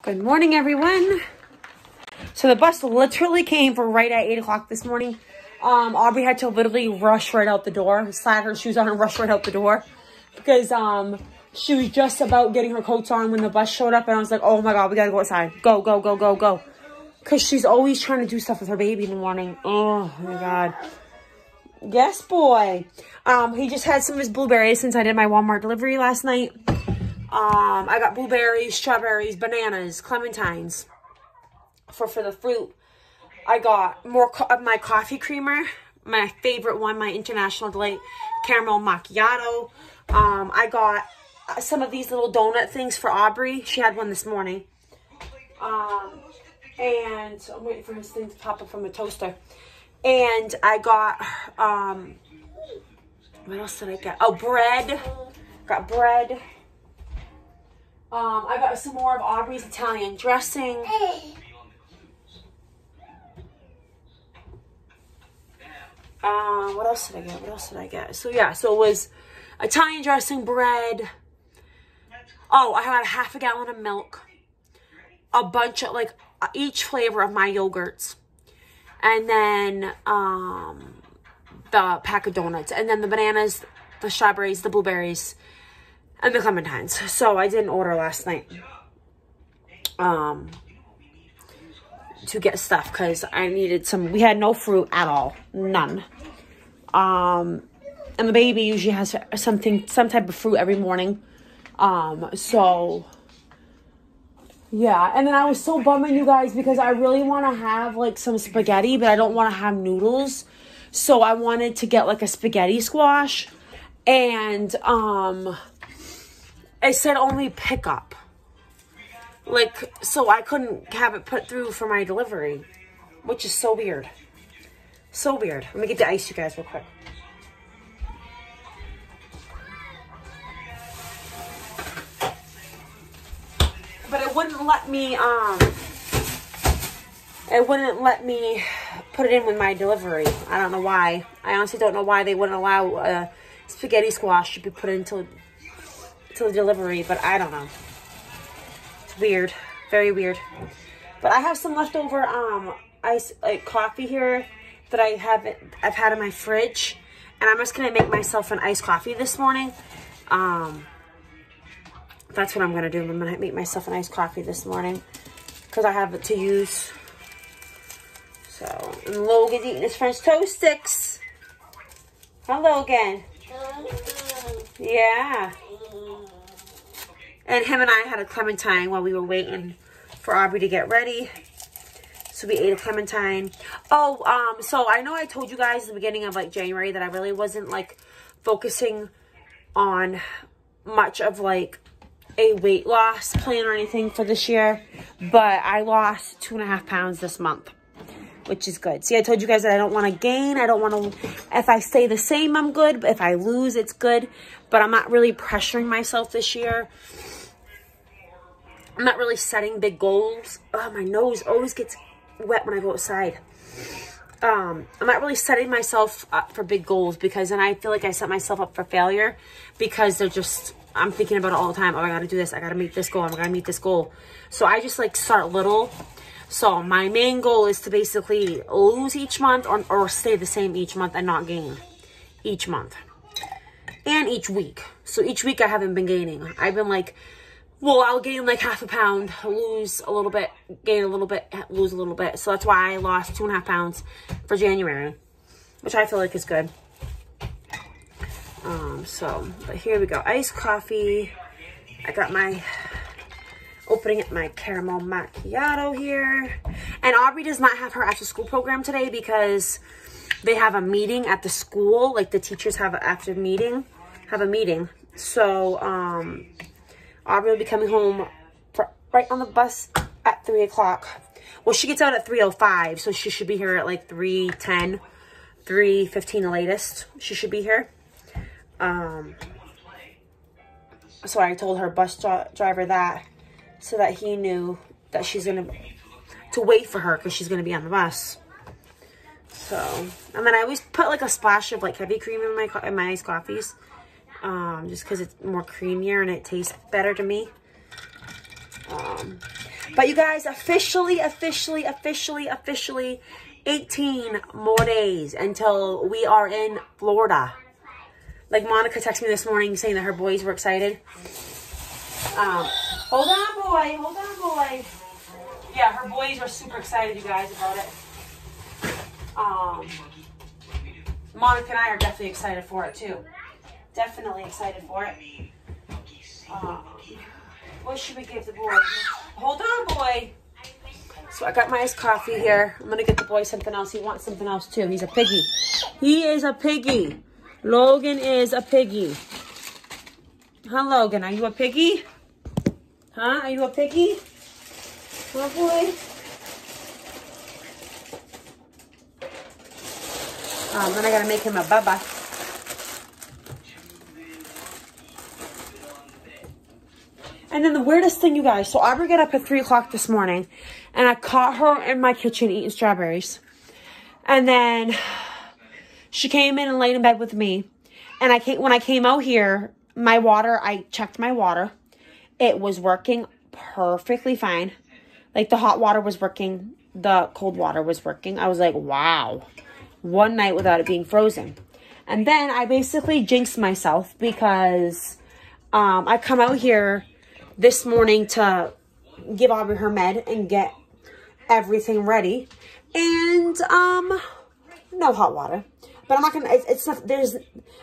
Good morning, everyone. So the bus literally came for right at 8 o'clock this morning. Aubrey had to literally rush right out the door, slide her shoes on and rush right out the door because she was just about getting her coats on when the bus showed up, and I was like, oh my God, we gotta go outside. Go, go, go, go, go. Because she's always trying to do stuff with her baby in the morning. Oh my God. Yes, boy. He just had some of his blueberries since I did my Walmart delivery last night. I got blueberries, strawberries, bananas, clementines for the fruit. I got more of my coffee creamer, my favorite one, my International Delight Caramel Macchiato. I got some of these little donut things for Aubrey. She had one this morning. And I'm waiting for his thing to pop up from the toaster. And I got, what else did I get? Oh, bread. Got bread. I got some more of Aubrey's Italian dressing. What else did I get? What else did I get? So yeah, so it was Italian dressing, bread. Oh, I had half a gallon of milk. A bunch of, like, each flavor of my yogurts. And then, the pack of donuts. And then the bananas, the strawberries, the blueberries, and the clementines. So I didn't order last night. To get stuff because I needed some. We had no fruit at all, none. And the baby usually has some type of fruit every morning. So yeah. And then I was so bumming, you guys, because I really want to have like some spaghetti, but I don't want to have noodles. So I wanted to get like a spaghetti squash, and it said only pickup. Like, so I couldn't have it put through for my delivery, which is so weird. So weird. Let me get the ice, you guys, real quick. But it wouldn't let me, put it in with my delivery. I don't know why. I honestly don't know why they wouldn't allow a spaghetti squash to be put into the delivery, but I don't know. Weird, very weird. But I have some leftover coffee here that I've had in my fridge, and I'm just gonna make myself an iced coffee this morning. That's what I'm gonna do. I'm gonna make myself an iced coffee this morning because I have it to use. So, and Logan's eating his French toast sticks. Hello again. Yeah. And him and I had a clementine while we were waiting for Aubrey to get ready. So we ate a clementine. Oh, so I know I told you guys at the beginning of like January that I really wasn't like focusing on much of like a weight loss plan or anything for this year. But I lost 2.5 pounds this month, which is good. See, I told you guys that I don't want to gain. I don't want to, if I stay the same, I'm good. But if I lose, it's good. But I'm not really pressuring myself this year. I'm not really setting big goals. Oh, my nose always gets wet when I go outside. I'm not really setting myself up for big goals because then I feel like I set myself up for failure because they're just, I'm thinking about it all the time. Oh, I got to do this. I got to meet this goal. I got to meet this goal. So I just like start little. So my main goal is to basically lose each month or stay the same each month and not gain each month and each week. So each week I haven't been gaining. I've been like, well, I'll gain like half a pound, lose a little bit, gain a little bit, lose a little bit. So that's why I lost 2.5 pounds for January, which I feel like is good. But here we go. Iced coffee. I got my, opening up my caramel macchiato here. And Aubrey does not have her after school program today because they have a meeting at the school. Like the teachers have a meeting. So, Aubrey will be coming home right on the bus at 3 o'clock. Well, she gets out at 3:05, so she should be here at like 3:10, 3:15 the latest. She should be here. So I told her bus driver that so that he knew that she's going to wait for her because she's going to be on the bus. So, and then I always put like a splash of like heavy cream in my iced coffees. Just because it's more creamier and it tastes better to me. But you guys, officially, 18 more days until we are in Florida. Like Monica texted me this morning saying that her boys were excited. Hold on, boy. Hold on, boy. Yeah, her boys are super excited, you guys, about it. Monica and I are definitely excited for it, too. Definitely excited for it. What should we give the boy? Hold on, boy. So I got my iced coffee here. I'm going to get the boy something else. He wants something else, too. He's a piggy. He is a piggy. Logan is a piggy. Huh, Logan? Are you a piggy? Huh? Are you a piggy? Huh, boy? Then I got to make him a bubba. And then the weirdest thing, you guys. So Aubrey got up at 3 o'clock this morning. And I caught her in my kitchen eating strawberries. And then she came in and laid in bed with me. And when I came out here, I checked my water. It was working perfectly fine. Like the hot water was working. The cold water was working. I was like, wow. One night without it being frozen. And then I basically jinxed myself because I come out here this morning to give Aubrey her med and get everything ready. And no hot water. But I'm not gonna,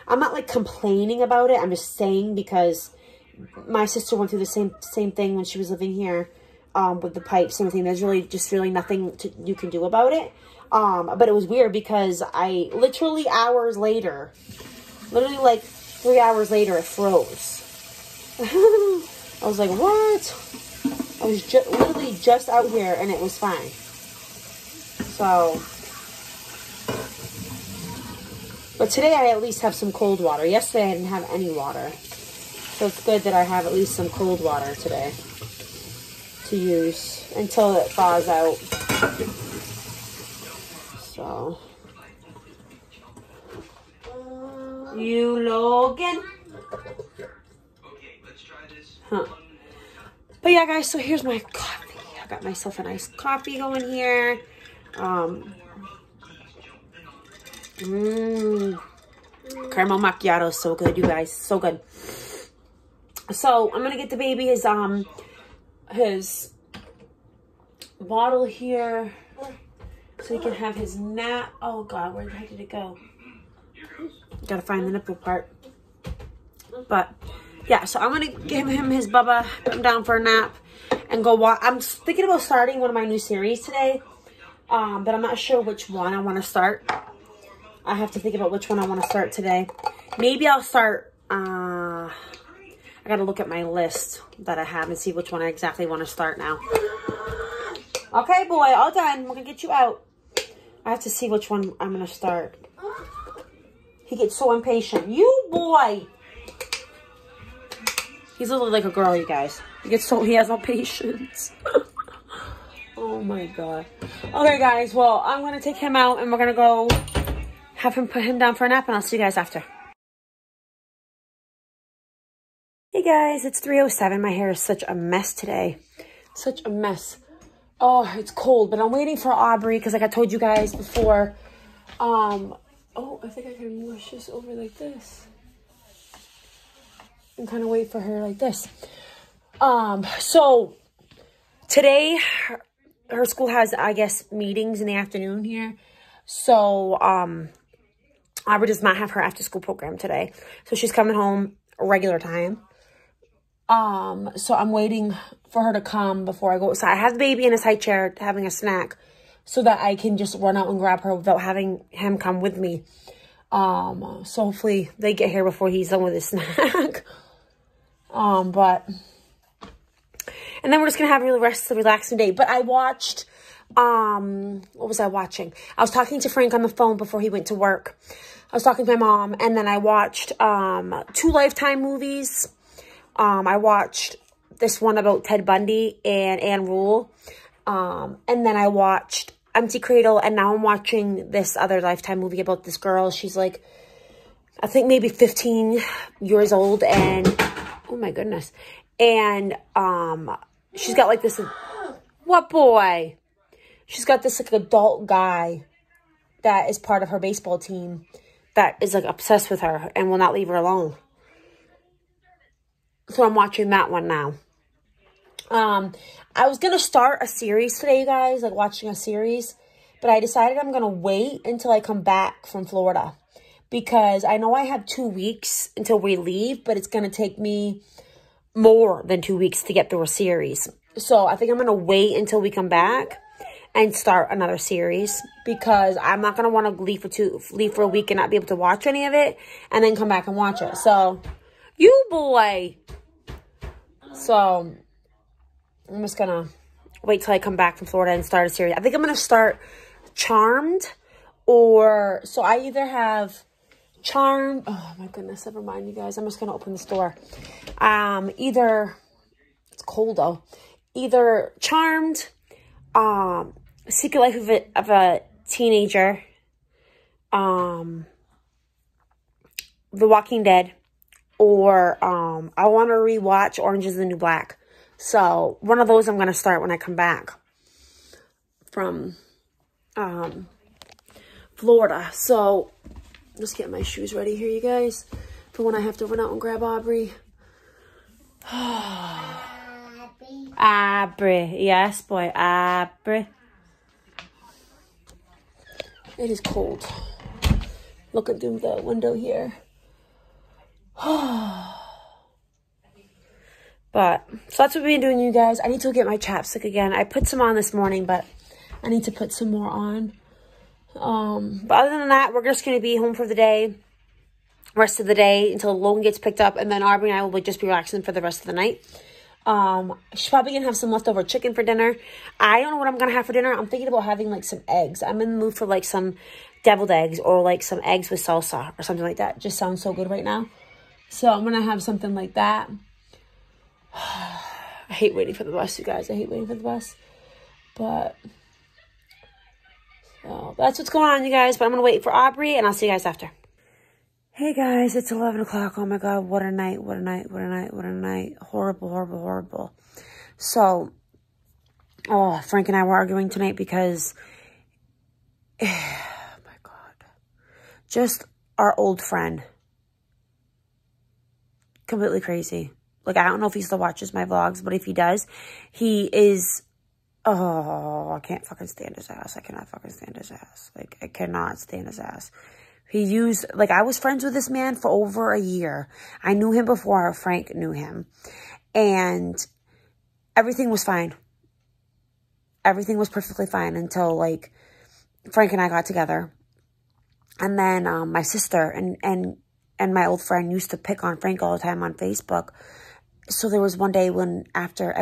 I'm not like complaining about it. I'm just saying because my sister went through the same thing when she was living here with the pipes and everything. There's really nothing you can do about it. But it was weird because I literally hours later, literally like 3 hours later, it froze. I was like, what? I was literally just out here and it was fine. So, but today I at least have some cold water. Yesterday I didn't have any water. So it's good that I have at least some cold water today to use until it thaws out. So, you Logan. Huh. But yeah, guys, so here's my coffee. I got myself a nice coffee going here. Caramel macchiato is so good, you guys. So good. So I'm gonna get the baby his bottle here so he can have his nap. Oh God, where the heck did it go? Gotta find the nipple part. But yeah, so I'm gonna give him his bubba, put him down for a nap, and go watch. I'm thinking about starting one of my new series today, but I'm not sure which one I want to start. I have to think about which one I want to start today. Maybe I'll start. I gotta look at my list that I have and see which one I exactly want to start now. Okay, boy, all done. We're gonna get you out. I have to see which one I'm gonna start. He gets so impatient. You boy. He's literally like a girl, you guys. He has no patience. Oh my God. Okay, guys. Well, I'm going to take him out and we're going to go put him down for a nap and I'll see you guys after. Hey guys, it's 3:07. My hair is such a mess today. Such a mess. Oh, it's cold, but I'm waiting for Aubrey because like I told you guys before. Oh, I think I can mush this over like this. And kind of wait for her like this. So today her school has, I guess, meetings in the afternoon here. So Aubrey does not have her after school program today. So she's coming home regular time. So I'm waiting for her to come before I go. So I have the baby in his high chair having a snack so that I can just run out and grab her without having him come with me. So hopefully they get here before he's done with his snack. And then we're just going to have a relaxing day. But I watched, what was I watching? I was talking to Frank on the phone before he went to work. I was talking to my mom, and then I watched, 2 Lifetime movies. I watched this one about Ted Bundy and Anne Rule. And then I watched Empty Cradle, and now I'm watching this other Lifetime movie about this girl. She's like, I think maybe 15 years old, and oh my goodness. And she's got like this What boy? She's got this, like, adult guy that is part of her baseball team that is, like, obsessed with her and will not leave her alone. So I'm watching that one now. I was going to start a series today, you guys, like watching a series, but I decided I'm going to wait until I come back from Florida because I know I have 2 weeks until we leave, but it's going to take me more than 2 weeks to get through a series. So I think I'm going to wait until we come back and start another series because I'm not going to want to leave for a week and not be able to watch any of it and then come back and watch it. So, you boy. So I'm just going to wait till I come back from Florida and start a series. I think I'm going to start Charmed so I either have Charmed. Oh, my goodness. Never mind, you guys. I'm just going to open this door. It's cold, though. Either Charmed, Secret Life of a Teenager, The Walking Dead, or I want to rewatch Orange is the New Black. So, one of those I'm going to start when I come back from Florida. So, just get my shoes ready here, you guys, for when I have to run out and grab Aubrey. Aubrey. Yes, boy. Aubrey. It is cold. Looking through the window here. But, so that's what we've been doing, you guys. I need to get my chapstick again. I put some on this morning, but I need to put some more on. But other than that, we're just going to be home for the day. Rest of the day until Logan gets picked up. And then Aubrey and I will just be relaxing for the rest of the night. She's probably going to have some leftover chicken for dinner. I don't know what I'm going to have for dinner. I'm thinking about having, like, some eggs. I'm in the mood for, like, some deviled eggs or, like, some eggs with salsa or something like that. Just sounds so good right now. So I'm going to have something like that. I hate waiting for the bus, you guys. I hate waiting for the bus. But, so that's what's going on, you guys. But I'm going to wait for Aubrey, and I'll see you guys after. Hey, guys. It's 11 o'clock. Oh, my God. What a night. What a night. What a night. What a night. Horrible, horrible, horrible. So, Frank and I were arguing tonight because, oh, my God. Just our old friend. Completely crazy. Like, I don't know if he still watches my vlogs, but if he does, he is, I can't fucking stand his ass. I cannot fucking stand his ass. Like, I cannot stand his ass. I was friends with this man for over a year. I knew him before Frank knew him. And everything was fine. Everything was perfectly fine until, like, Frank and I got together. And then my sister and my old friend used to pick on Frank all the time on Facebook. So there was one day when after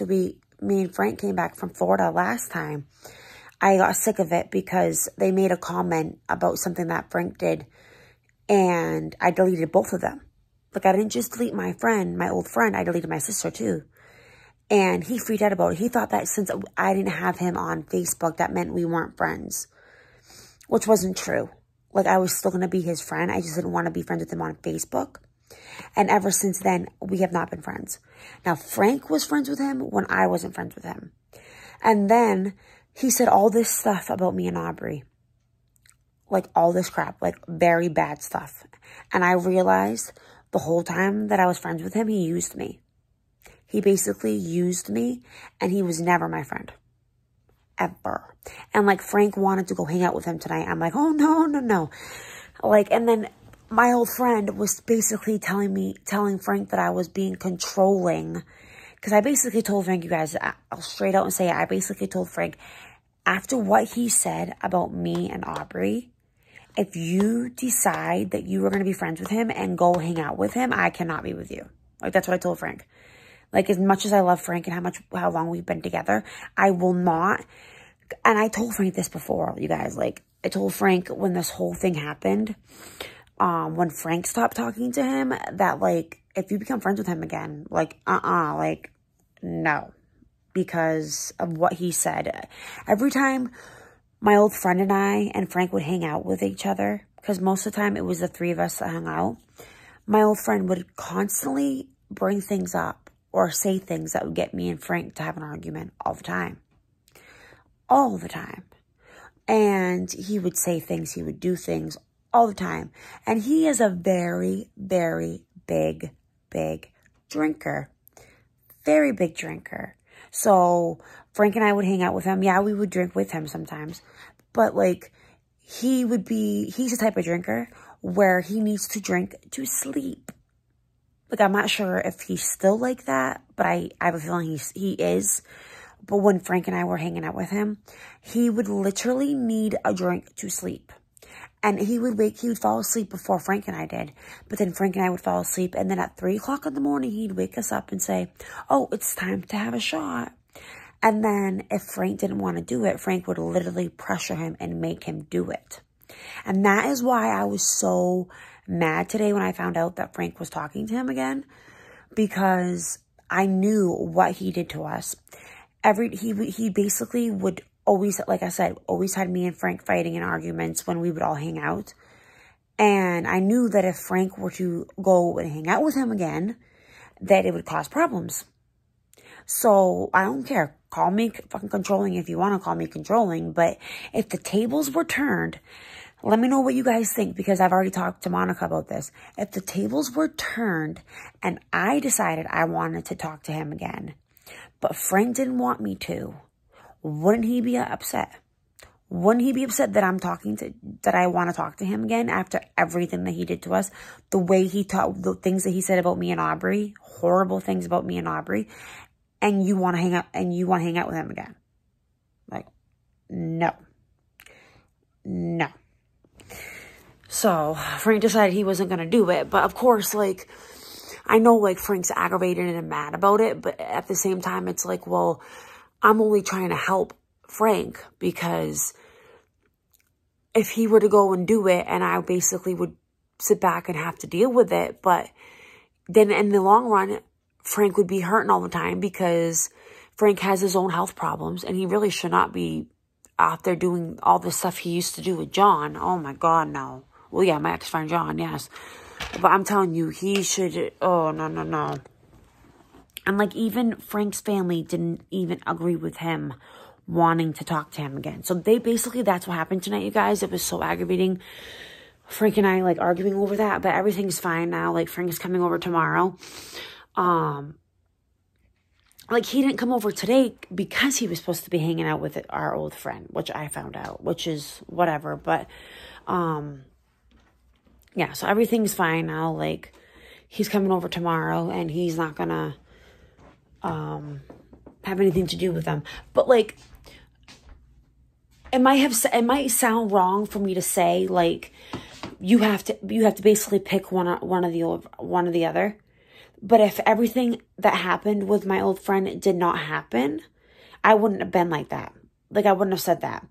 me and Frank came back from Florida last time, I got sick of it because they made a comment about something that Frank did, and I deleted both of them. Like, I didn't just delete my old friend, I deleted my sister too. And he freaked out about it. He thought that since I didn't have him on Facebook, that meant we weren't friends, which wasn't true. Like, I was still going to be his friend. I just didn't want to be friends with him on Facebook. And ever since then, we have not been friends. Now, Frank was friends with him when I wasn't friends with him. And then he said all this stuff about me and Aubrey. Like, all this crap. Like, very bad stuff. And I realized the whole time that I was friends with him, he used me. He basically used me, and he was never my friend. Ever. And, like, Frank wanted to go hang out with him tonight. I'm like, oh, no, no, no. Like, and then my old friend was basically telling Frank that I was being controlling. Because I basically told Frank, you guys, I'll straight out and say it. I basically told Frank, after what he said about me and Aubrey, if you decide that you are going to be friends with him and go hang out with him, I cannot be with you. Like, that's what I told Frank. Like, as much as I love Frank and how long we've been together, I will not. And I told Frank this before, you guys. Like, I told Frank when this whole thing happened, when Frank stopped talking to him, that, like, if you become friends with him again, like, like, no. Because of what he said. Every time my old friend and I and Frank would hang out with each other, because most of the time it was the three of us that hung out, my old friend would constantly bring things up or say things that would get me and Frank to have an argument all the time. All the time. And he would say things, he would do things all the time. And he is a very, very big drinker. Very big drinker. So Frank and I would hang out with him. Yeah, we would drink with him sometimes. But like, he's the type of drinker where he needs to drink to sleep. Like, I'm not sure if he's still like that, but I have a feeling he is. But when Frank and I were hanging out with him, he would literally need a drink to sleep. And he would fall asleep before Frank and I did. But then Frank and I would fall asleep. And then at 3 o'clock in the morning, he'd wake us up and say, oh, it's time to have a shot. And then if Frank didn't want to do it, Frank would literally pressure him and make him do it. And that is why I was so mad today when I found out that Frank was talking to him again. Because I knew what he did to us. He basically would always, like I said, always had me and Frank fighting in arguments when we would all hang out. And I knew that if Frank were to go and hang out with him again, that it would cause problems. So I don't care. Call me fucking controlling if you want to call me controlling. But if the tables were turned, let me know what you guys think, because I've already talked to Monica about this. If the tables were turned and I decided I wanted to talk to him again, but Frank didn't want me to, wouldn't he be upset? Wouldn't he be upset that that I want to talk to him again after everything that he did to us? The way he talked, the things that he said about me and Aubrey, horrible things about me and Aubrey, and you want to hang out with him again? Like, no. No. So Frank decided he wasn't going to do it. But of course, like, I know, like, Frank's aggravated and mad about it. But at the same time, it's like, well, I'm only trying to help Frank, because if he were to go and do it and I basically would sit back and have to deal with it, but then in the long run, Frank would be hurting all the time, because Frank has his own health problems and he really should not be out there doing all the stuff he used to do with John. Oh my God, no. Well, yeah, my ex-friend John, yes. But I'm telling you, he should, oh, no. And like, even Frank's family didn't even agree with him wanting to talk to him again. So that's what happened tonight, you guys. It was so aggravating. Frank and I, like, arguing over that, but everything's fine now. Like, Frank is coming over tomorrow. Like, he didn't come over today because he was supposed to be hanging out with our old friend, which I found out, which is whatever. But, yeah, so everything's fine now. Like, he's coming over tomorrow and he's not gonna have anything to do with them. But like, it might sound wrong for me to say, like, you have to basically pick one or the other. But if everything that happened with my old friend did not happen, I wouldn't have been like that. Like, I wouldn't have said that.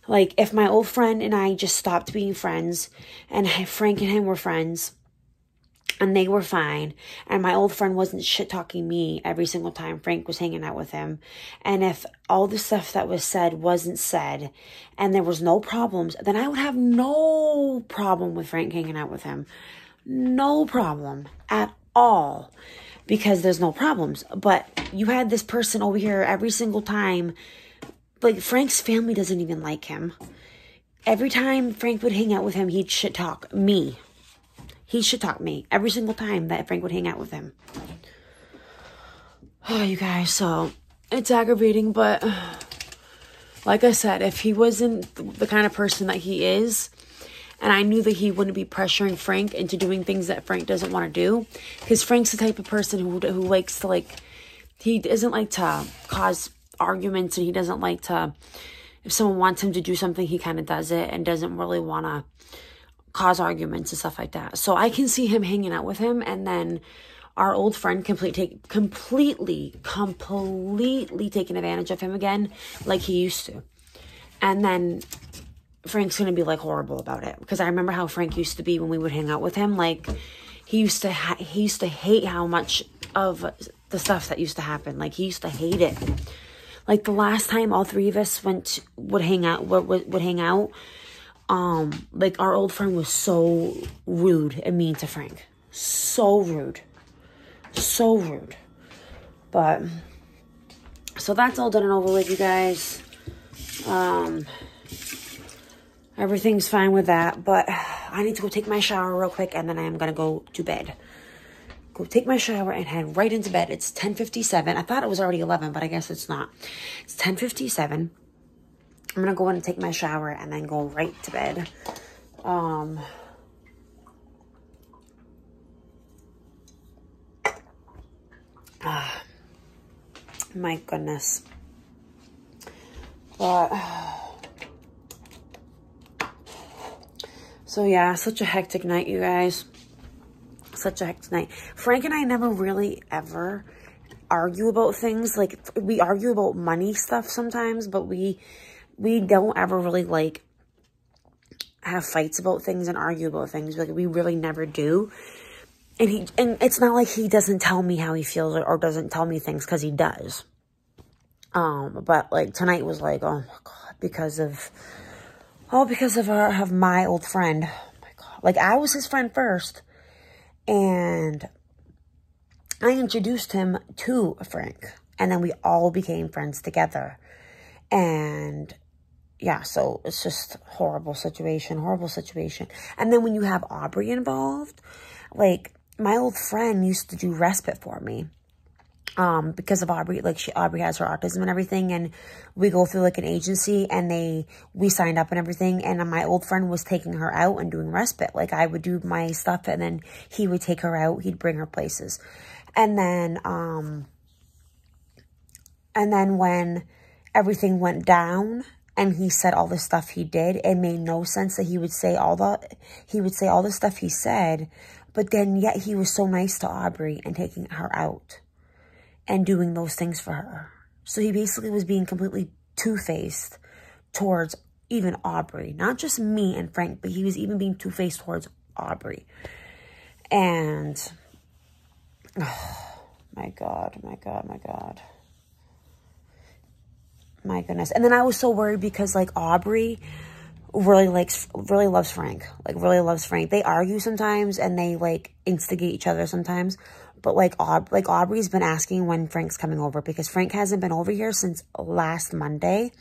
Like, if my old friend and I just stopped being friends, and Frank and him were friends, and they were fine, and my old friend wasn't shit-talking me every single time Frank was hanging out with him, and if all the stuff that was said wasn't said, and there was no problems, then I would have no problem with Frank hanging out with him. No problem at all, because there's no problems. But you had this person over here every single time. Like, Frank's family doesn't even like him. Every time Frank would hang out with him, he'd shit-talk me. He shit-talked me every single time that Frank would hang out with him. Oh, you guys, so it's aggravating, but like I said, if he wasn't the kind of person that he is, and I knew that he wouldn't be pressuring Frank into doing things that Frank doesn't want to do, because Frank's the type of person who likes to, like, he doesn't like to cause arguments, and he doesn't like to, if someone wants him to do something, he kind of does it and doesn't really want to cause arguments and stuff like that. So I can see him hanging out with him, and then our old friend completely taking advantage of him again, like he used to. And then Frank's going to be, like, horrible about it, because I remember how Frank used to be when we would hang out with him. Like, he used to hate how much of the stuff that used to happen. Like, he used to hate it. Like, the last time all three of us would hang out, like, our old friend was so rude and mean to Frank. So rude. So rude. But, so that's all done and over with, you guys. Everything's fine with that, but I need to go take my shower real quick, and then I am going to go to bed. Go take my shower and head right into bed. It's 10:57. I thought it was already 11, but I guess it's not. It's 10:57. I'm going to go in and take my shower and then go right to bed. My goodness. But... so yeah, such a hectic night, you guys. Such a hectic night. Frank and I never really ever argue about things. Like, we argue about money stuff sometimes, but we don't ever really, like, have fights about things and argue about things. Like, we really never do. And it's not like he doesn't tell me how he feels or doesn't tell me things, because he does. But, like, tonight was like, oh my God, because of my old friend. Oh my God. Like, I was his friend first, and I introduced him to Frank, and then we all became friends together. And yeah, so it's just horrible situation. And then when you have Aubrey involved, like, my old friend used to do respite for me. Because of Aubrey, like, Aubrey has her autism and everything, and we go through, like, an agency, and we signed up and everything, and my old friend was taking her out and doing respite. Like, I would do my stuff, and then he would take her out, he'd bring her places. And then when everything went down, and he said all the stuff he did, it made no sense that he would say all the stuff he said, but then yet he was so nice to Aubrey and taking her out and doing those things for her. So he basically was being completely two-faced towards even Aubrey. Not just me and Frank, but he was even being two-faced towards Aubrey. And, oh, my God. My goodness. And then I was so worried because, like, Aubrey really loves Frank. Like, really loves Frank. They argue sometimes, and they, like, instigate each other sometimes. But, like, Aubrey's been asking when Frank's coming over, because Frank hasn't been over here since last Monday.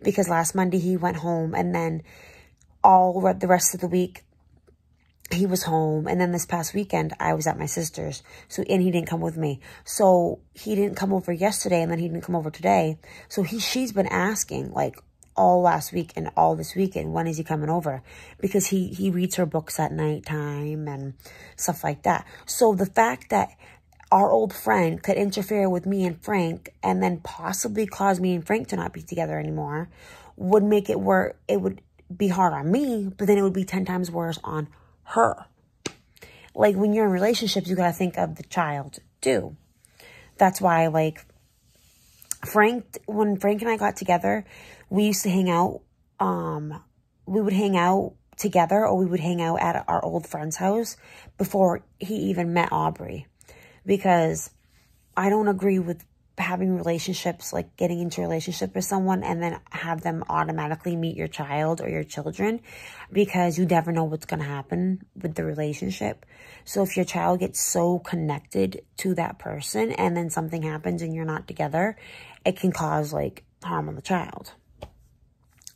Because last Monday he went home, and then the rest of the week he was home. And then this past weekend I was at my sister's. And he didn't come with me. So he didn't come over yesterday, and then he didn't come over today. So she's been asking, like, all last week and all this weekend, when is he coming over? Because he reads her books at nighttime and stuff like that. So the fact that our old friend could interfere with me and Frank, and then possibly cause me and Frank to not be together anymore, would make it where it would be hard on me, but then it would be 10 times worse on her. Like, when you're in relationships, you gotta think of the child too. That's why, like, when Frank and I got together, we used to hang out. We would hang out together, or we would hang out at our old friend's house before he even met Aubrey. Because I don't agree with having relationships, like getting into a relationship with someone and then have them automatically meet your child or your children, because you never know what's going to happen with the relationship. So if your child gets so connected to that person and then something happens and you're not together, it can cause, like, harm on the child.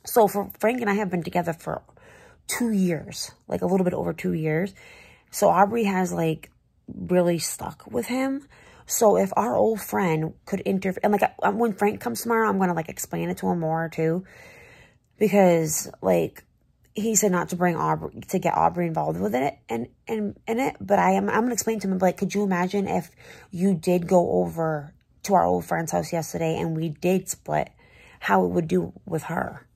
So for Frank and I have been together for 2 years, like a little bit over 2 years. So Aubrey has, like, really stuck with him. So if our old friend could interfere, and, like, when Frank comes tomorrow, I'm going to, like, explain it to him more too. Because, like, he said not to bring Aubrey, to get Aubrey involved with it and in it. But I'm going to explain to him, like, could you imagine if you did go over to our old friend's house yesterday and we did split, how it would do with her?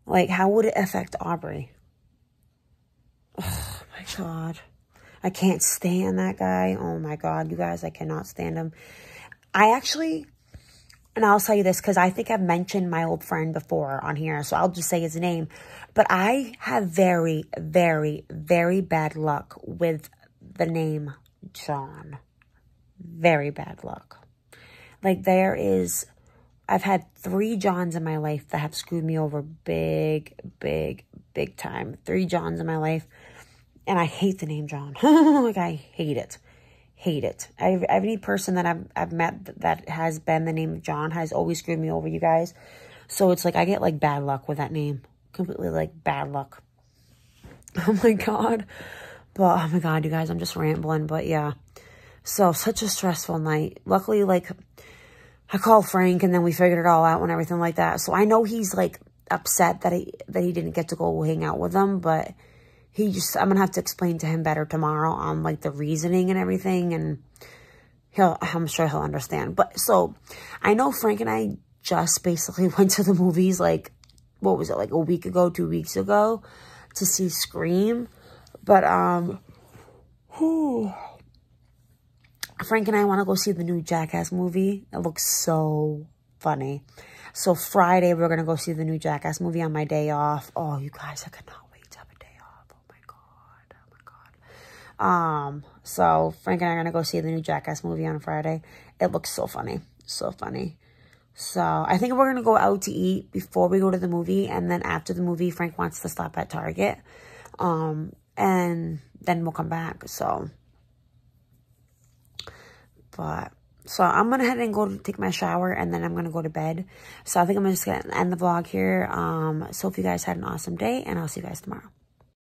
Like, how would it affect Aubrey? Oh, my God. I can't stand that guy. Oh, my God, you guys, I cannot stand him. I actually, and I'll tell you this because I think I've mentioned my old friend before on here, so I'll just say his name. But I have very, very, very bad luck with the name John. Very bad luck. Like, I've had 3 Johns in my life that have screwed me over big, big, big time. 3 Johns in my life. And I hate the name John. Like, I hate it. hate it. Every person that I've met that has been the name of John has always screwed me over, you guys. So it's like I get like bad luck with that name. Completely like bad luck. Oh my God. But oh my God, you guys, I'm just rambling. But yeah. So such a stressful night. Luckily, like I called Frank and then we figured it all out and everything like that. So I know he's like upset that he didn't get to go hang out with them, but I'm gonna have to explain to him better tomorrow on like the reasoning and everything, and I'm sure he'll understand. But so I know Frank and I just basically went to the movies like, what was it, like a week ago, 2 weeks ago, to see Scream. But Frank and I want to go see the new Jackass movie. It looks so funny. So Friday we're gonna go see the new Jackass movie on my day off. Oh, you guys, I cannot wait to have a day off. Oh my God. Oh my God. So Frank and I are gonna go see the new Jackass movie on Friday. It looks so funny. So funny. So I think we're gonna go out to eat before we go to the movie, and then after the movie, Frank wants to stop at Target. And then we'll come back. So I'm going to head and go take my shower, and then I'm going to go to bed. So I think I'm just going to end the vlog here. So if you guys had an awesome day, and I'll see you guys tomorrow.